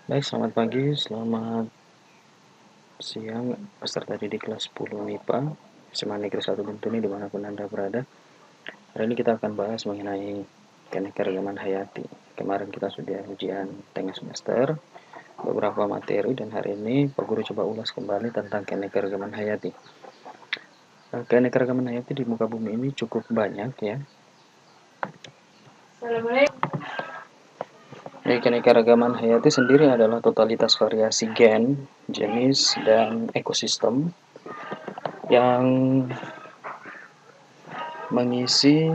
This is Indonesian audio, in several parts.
Baik, selamat pagi, selamat siang, peserta didik kelas 10 MIPA, SMA Negeri 1 Bintuni dimanapun Anda berada. Hari ini kita akan bahas mengenai keanekaragaman hayati. Kemarin kita sudah ujian tengah semester, beberapa materi, dan hari ini Pak Guru coba ulas kembali tentang keanekaragaman hayati. Keanekaragaman hayati di muka bumi ini cukup banyak ya. Keanekaragaman hayati sendiri adalah totalitas variasi gen, jenis, dan ekosistem yang mengisi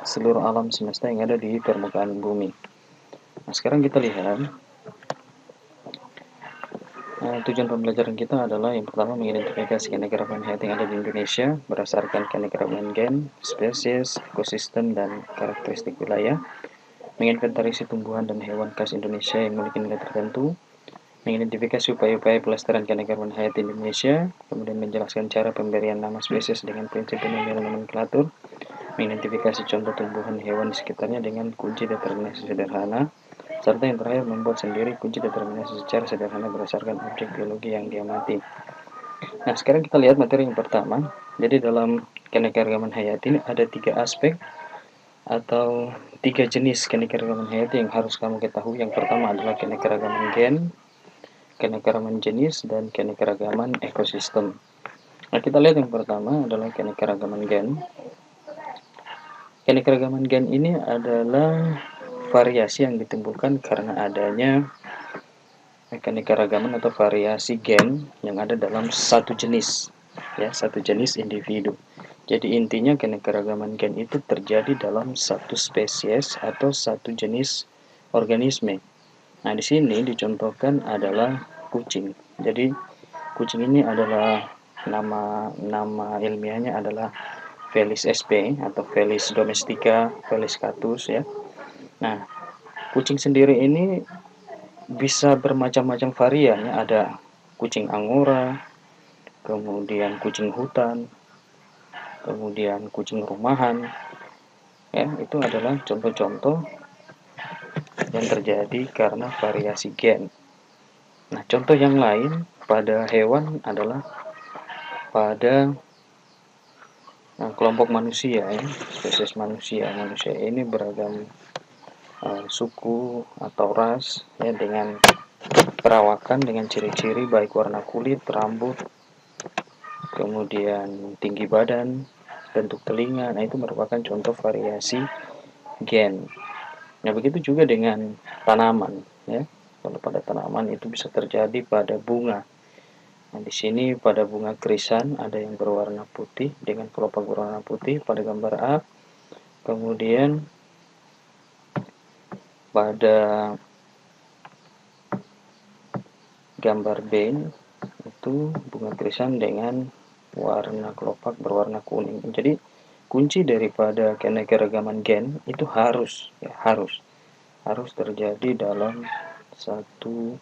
seluruh alam semesta yang ada di permukaan bumi. Nah, sekarang kita lihat tujuan pembelajaran kita adalah yang pertama mengidentifikasi keanekaragaman hayati yang ada di Indonesia berdasarkan keanekaragaman gen, spesies, ekosistem, dan karakteristik wilayah, menginventarisasi tumbuhan dan hewan khas Indonesia yang memiliki nilai tertentu, mengidentifikasi upaya-upaya pelestarian keanekaragaman hayati di Indonesia, kemudian menjelaskan cara pemberian nama spesies dengan prinsip penampilan nomenklatur, mengidentifikasi contoh tumbuhan hewan di sekitarnya dengan kunci determinasi sederhana, serta yang terakhir membuat sendiri kunci determinasi secara sederhana berdasarkan objek biologi yang diamati. Nah, sekarang kita lihat materi yang pertama. Jadi dalam keanekaragaman hayati ini ada 3 aspek atau 3 jenis keanekaragaman hayati yang harus kamu ketahui. Yang pertama adalah keanekaragaman gen, keanekaragaman jenis, dan keanekaragaman ekosistem. Nah, kita lihat yang pertama adalah keanekaragaman gen. Keanekaragaman gen ini adalah variasi yang ditimbulkan karena adanya keanekaragaman atau variasi gen yang ada dalam satu jenis, ya, satu jenis individu. Jadi intinya keanekaragaman gen itu terjadi dalam satu spesies atau satu jenis organisme. Nah, di sini dicontohkan adalah kucing. Jadi kucing ini adalah nama ilmiahnya adalah Felis sp atau Felis domestica, Felis catus ya. Nah, kucing sendiri ini bisa bermacam-macam varian ya, ada kucing angora, kemudian kucing hutan, kemudian kucing rumahan. Ya, itu adalah contoh-contoh yang terjadi karena variasi gen. Nah, contoh yang lain pada hewan adalah pada kelompok manusia ya, spesies manusia. Manusia ini beragam suku atau ras ya, dengan perawakan dengan ciri-ciri baik warna kulit, rambut, kemudian tinggi badan, bentuk telinga. Nah, itu merupakan contoh variasi gen. Nah, begitu juga dengan tanaman ya. Kalau pada tanaman itu bisa terjadi pada bunga. Nah, di sini pada bunga krisan ada yang berwarna putih dengan kelopak berwarna putih pada gambar A. Kemudian pada gambar B itu bunga krisan dengan warna kelopak berwarna kuning. Jadi kunci daripada keanekaragaman gen itu harus terjadi dalam satu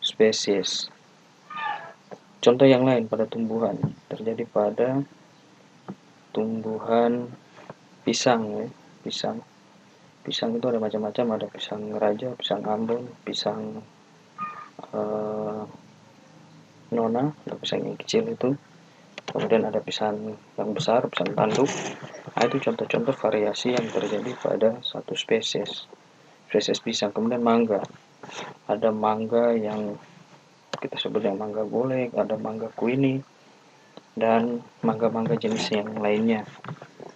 spesies. Contoh yang lain pada tumbuhan terjadi pada tumbuhan pisang ya. Pisang itu ada macam-macam, ada pisang raja, pisang ambon, pisang nona, ada pisang yang kecil itu, kemudian ada pisang yang besar, pisang tanduk. Nah, itu contoh-contoh variasi yang terjadi pada satu spesies pisang. Kemudian mangga, ada mangga yang kita sebut yang mangga golek, ada mangga kuini, dan mangga-mangga jenis yang lainnya.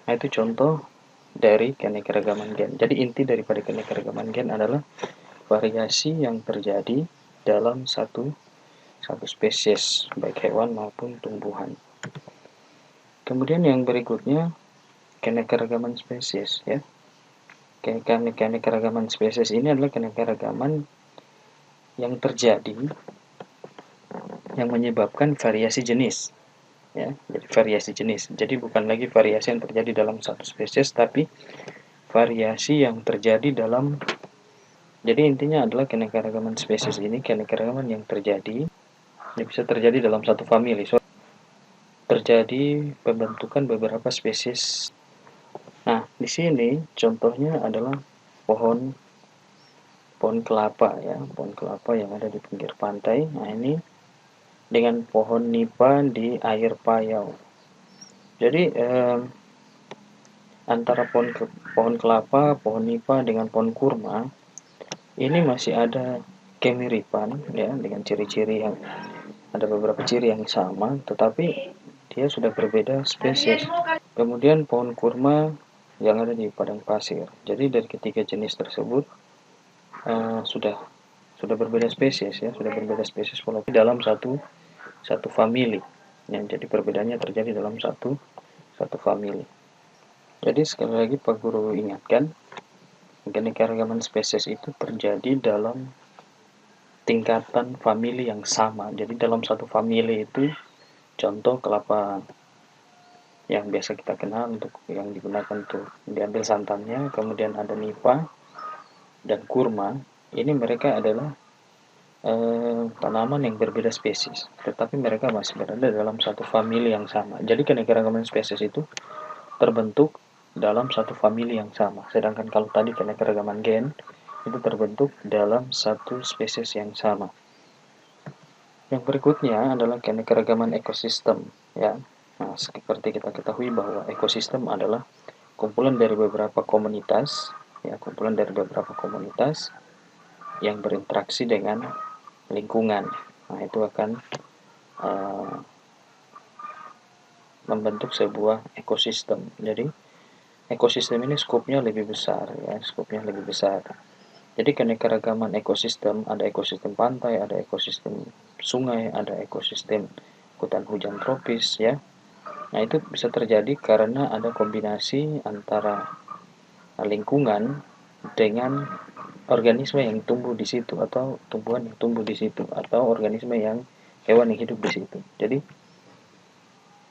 Nah, itu contoh dari keanekaragaman gen. Jadi inti daripada keanekaragaman gen adalah variasi yang terjadi dalam satu spesies, baik hewan maupun tumbuhan. Kemudian yang berikutnya keanekaragaman spesies ya. Keanekaragaman spesies ini adalah keanekaragaman yang terjadi yang menyebabkan variasi jenis ya. Jadi variasi jenis. Jadi bukan lagi variasi yang terjadi dalam satu spesies, tapi variasi yang terjadi dalam. Jadi intinya adalah keanekaragaman spesies ini keanekaragaman yang terjadi yang bisa terjadi dalam satu famili. So, terjadi pembentukan beberapa spesies. Nah, di sini contohnya adalah pohon pohon kelapa ya, pohon kelapa yang ada di pinggir pantai. Nah, ini dengan pohon nipa di air payau. Jadi antara pohon kelapa, pohon nipa dengan pohon kurma ini masih ada kemiripan ya, dengan ciri-ciri yang ada beberapa ciri yang sama, tetapi dia sudah berbeda spesies. Kemudian pohon kurma yang ada di padang pasir. Jadi dari ketiga jenis tersebut sudah berbeda spesies ya, sudah berbeda spesies walaupun dalam satu famili. Yang jadi perbedaannya terjadi dalam satu famili. Jadi sekali lagi Pak Guru ingatkan, keanekaragaman spesies itu terjadi dalam tingkatan famili yang sama. Jadi dalam satu famili itu, contoh kelapa yang biasa kita kenal untuk yang digunakan untuk diambil santannya, kemudian ada nipa dan kurma. Ini mereka adalah tanaman yang berbeda spesies, tetapi mereka masih berada dalam satu famili yang sama. Jadi keanekaragaman spesies itu terbentuk dalam satu famili yang sama. Sedangkan kalau tadi keanekaragaman gen itu terbentuk dalam satu spesies yang sama. Yang berikutnya adalah keanekaragaman ekosistem ya. Nah, seperti kita ketahui bahwa ekosistem adalah kumpulan dari beberapa komunitas ya, kumpulan dari beberapa komunitas yang berinteraksi dengan lingkungan. Nah, itu akan membentuk sebuah ekosistem. Jadi ekosistem ini skopnya lebih besar ya, skopnya lebih besar. Jadi keanekaragaman ekosistem, ada ekosistem pantai, ada ekosistem sungai, ada ekosistem hutan hujan tropis ya. Nah, itu bisa terjadi karena ada kombinasi antara lingkungan dengan organisme yang tumbuh di situ, atau tumbuhan yang tumbuh di situ, atau organisme yang hewan yang hidup di situ. Jadi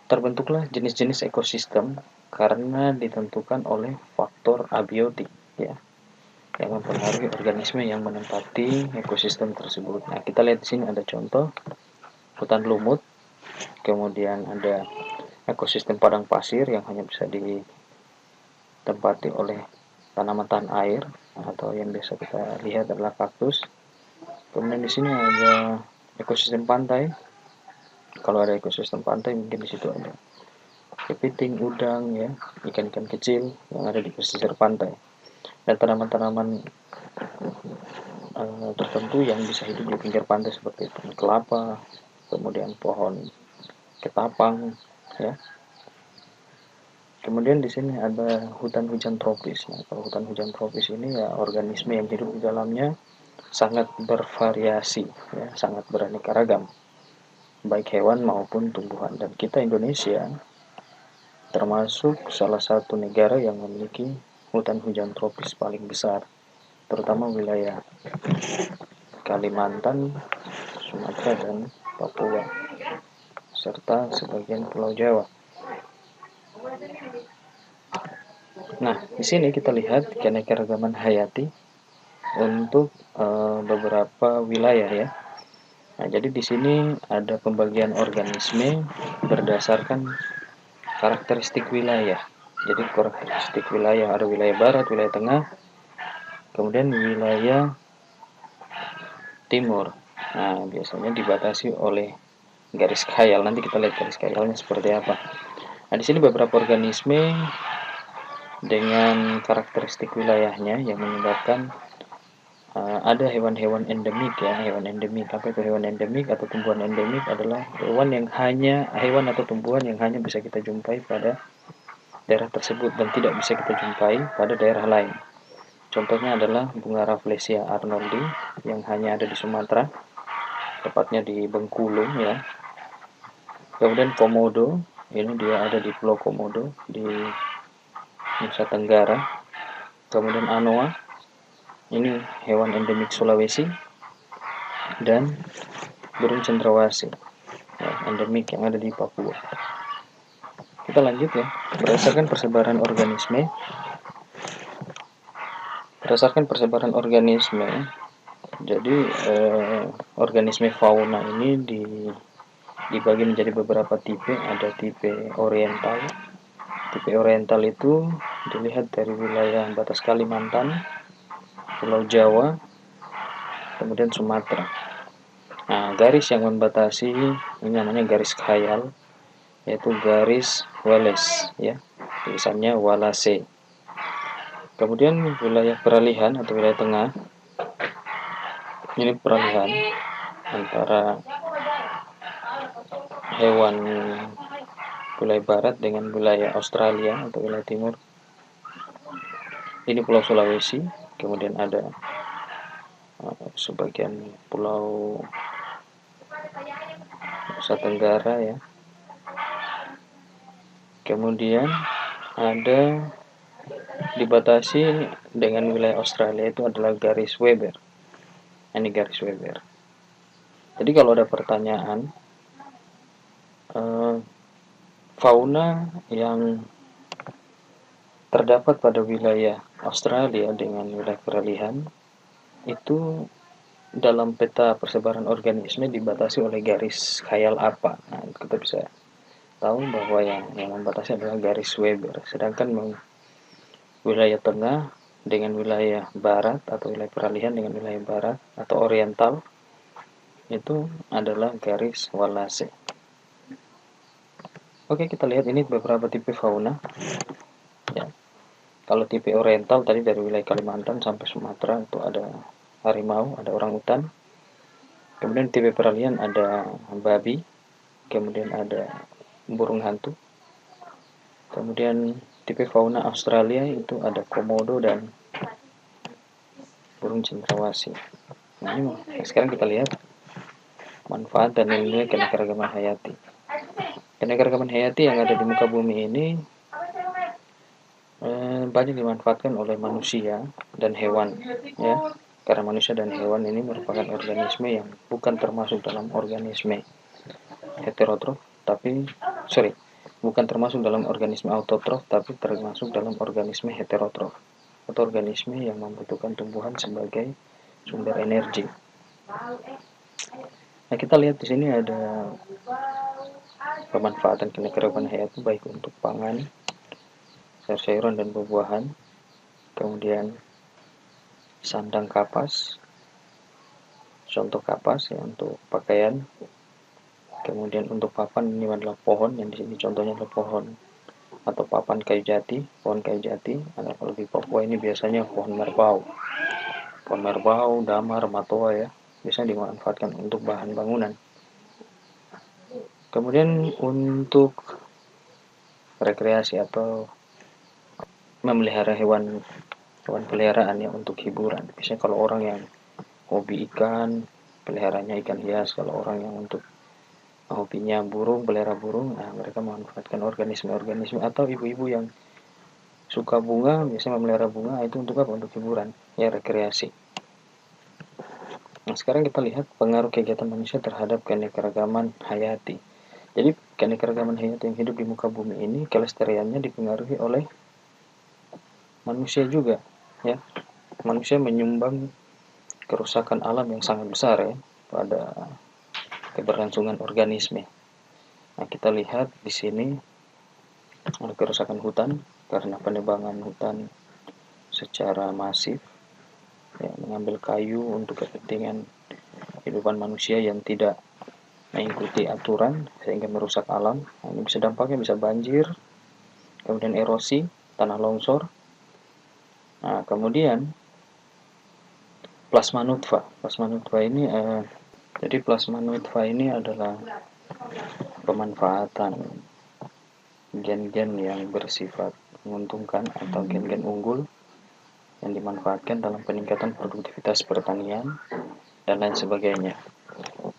terbentuklah jenis-jenis ekosistem karena ditentukan oleh faktor abiotik ya, yang mempengaruhi organisme yang menempati ekosistem tersebut. Nah, kita lihat di sini ada contoh hutan lumut, kemudian ada ekosistem padang pasir yang hanya bisa ditempati oleh tanaman tahan air atau yang biasa kita lihat adalah kaktus. Kemudian di sini ada ekosistem pantai. Kalau ada ekosistem pantai mungkin di situ ada kepiting, udang ya, ikan-ikan kecil yang ada di pesisir pantai. Dan tanaman-tanaman tertentu yang bisa hidup di pinggir pantai seperti pohon kelapa, kemudian pohon ketapang ya. Kemudian di sini ada hutan hujan tropis. Nah, kalau hutan hujan tropis ini ya organisme yang hidup di dalamnya sangat bervariasi ya, sangat beraneka ragam, baik hewan maupun tumbuhan. Dan kita Indonesia termasuk salah satu negara yang memiliki hutan hujan tropis paling besar, terutama wilayah Kalimantan, Sumatera, dan Papua, serta sebagian Pulau Jawa. Nah, di sini kita lihat keanekaragaman hayati untuk beberapa wilayah ya. Nah, jadi di sini ada pembagian organisme berdasarkan karakteristik wilayah. Jadi karakteristik wilayah ada wilayah barat, wilayah tengah, kemudian wilayah timur. Nah, biasanya dibatasi oleh garis khayal. Nanti kita lihat garis khayalnya seperti apa. Nah, di sini beberapa organisme dengan karakteristik wilayahnya yang menyebabkan ada hewan-hewan endemik ya. Hewan endemik, apa itu hewan endemik atau tumbuhan endemik? Adalah hewan atau tumbuhan yang hanya bisa kita jumpai pada daerah tersebut dan tidak bisa kita jumpai pada daerah lain. Contohnya adalah bunga Rafflesia arnoldi yang hanya ada di Sumatera, tepatnya di Bengkulu ya. Kemudian komodo, ini dia ada di Pulau Komodo di Nusa Tenggara. Kemudian anoa, ini hewan endemik Sulawesi, dan burung cendrawasih ya, endemik yang ada di Papua. Kita lanjut ya, berdasarkan persebaran organisme, jadi organisme fauna ini dibagi menjadi beberapa tipe. Ada tipe oriental. Tipe oriental itu dilihat dari wilayah batas Kalimantan, Pulau Jawa, kemudian Sumatera. Nah, garis yang membatasi ini namanya garis khayal, yaitu garis Wallace, ya, tulisannya Wallace. Kemudian wilayah peralihan atau wilayah tengah, ini peralihan antara hewan wilayah barat dengan wilayah Australia atau wilayah timur. Ini Pulau Sulawesi, kemudian ada sebagian Pulau Nusa Tenggara, ya. Kemudian ada dibatasi dengan wilayah Australia itu adalah garis Weber. Ini garis Weber. Jadi kalau ada pertanyaan fauna yang terdapat pada wilayah Australia dengan wilayah peralihan itu dalam peta persebaran organisme dibatasi oleh garis khayal apa? Nah, kita bisa tahu bahwa yang membatasi adalah garis Weber. Sedangkan wilayah tengah dengan wilayah barat atau wilayah peralihan dengan wilayah barat atau oriental itu adalah garis Wallace. Oke, kita lihat ini beberapa tipe fauna. Ya. Kalau tipe oriental tadi dari wilayah Kalimantan sampai Sumatera itu ada harimau, ada orangutan. Kemudian tipe peralihan ada babi, kemudian ada burung hantu. Kemudian tipe fauna Australia itu ada komodo dan burung cendrawasih. Nah, ini sekarang kita lihat manfaat dan nilai keanekaragaman hayati. Keanekaragaman hayati yang ada di muka bumi ini banyak dimanfaatkan oleh manusia dan hewan, ya. Karena manusia dan hewan ini merupakan organisme yang bukan termasuk dalam organisme heterotrof, bukan termasuk dalam organisme autotrof, tapi termasuk dalam organisme heterotrof atau organisme yang membutuhkan tumbuhan sebagai sumber energi. Nah, kita lihat di sini ada pemanfaatan keanekaragaman hayati baik untuk pangan, sayur-sayuran dan buah-buahan, kemudian sandang kapas, contoh kapas ya untuk pakaian, kemudian untuk papan ini adalah pohon, yang di sini contohnya adalah pohon atau papan kayu jati, pohon kayu jati. Nah, kalau di Papua ini biasanya pohon merbau, damar, matoa, ya, biasanya dimanfaatkan untuk bahan bangunan. Kemudian untuk rekreasi atau memelihara hewan peliharaan ya untuk hiburan. Biasanya kalau orang yang hobi ikan, peliharanya ikan hias. Kalau orang yang untuk hobinya burung, pelihara burung, nah mereka memanfaatkan organisme-organisme. Atau ibu-ibu yang suka bunga, biasanya memelihara bunga, itu untuk apa? Untuk hiburan, ya, rekreasi. Nah, sekarang kita lihat pengaruh kegiatan manusia terhadap keanekaragaman hayati. Jadi keanekaragaman hayati yang hidup di muka bumi ini kelestariannya dipengaruhi oleh manusia juga, ya. Manusia menyumbang kerusakan alam yang sangat besar, ya, pada keberlangsungan organisme. Nah, kita lihat di sini ada kerusakan hutan karena penebangan hutan secara masif, ya, mengambil kayu untuk kepentingan kehidupan manusia yang tidak mengikuti aturan sehingga merusak alam. Nah, ini bisa dampaknya bisa banjir, kemudian erosi, tanah longsor. Nah, kemudian plasma nutfah. Plasma nutfah ini adalah pemanfaatan gen-gen yang bersifat menguntungkan atau gen-gen unggul yang dimanfaatkan dalam peningkatan produktivitas pertanian dan lain sebagainya.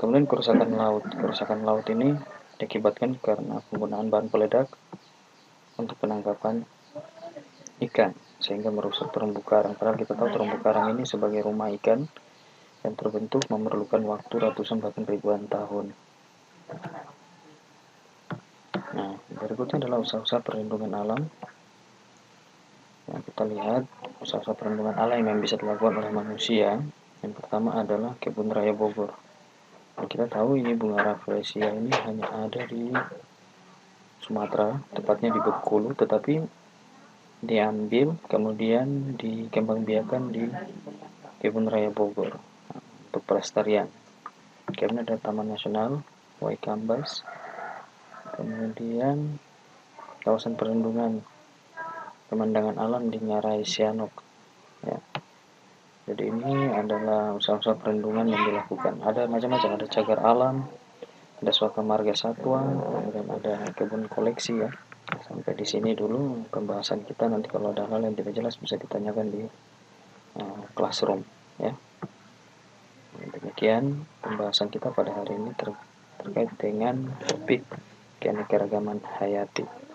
Kemudian kerusakan laut. Kerusakan laut ini diakibatkan karena penggunaan bahan peledak untuk penangkapan ikan sehingga merusak terumbu karang. Padahal kita tahu terumbu karang ini sebagai rumah ikan yang terbentuk memerlukan waktu ratusan bahkan ribuan tahun. Nah, berikutnya adalah usaha-usaha perlindungan alam. Nah, kita lihat usaha-usaha perlindungan alam yang bisa dilakukan oleh manusia. Yang pertama adalah Kebun Raya Bogor. Nah, kita tahu ini bunga rafflesia ini hanya ada di Sumatera, tepatnya di Bengkulu, tetapi diambil kemudian dikembangbiakan di Kebun Raya Bogor. Nah, untuk pelestarian. Kemudian ada Taman Nasional Waikambas, kemudian kawasan perlindungan pemandangan alam di Ngarai Sianok. Ya. Jadi ini adalah usaha-usaha perlindungan yang dilakukan. Ada macam-macam, ada cagar alam, ada suaka marga satwa, kemudian ada kebun koleksi ya. Sampai di sini dulu pembahasan kita, nanti kalau ada hal yang tidak jelas bisa ditanyakan di classroom ya. Demikian pembahasan kita pada hari ini terkait dengan topik keanekaragaman hayati.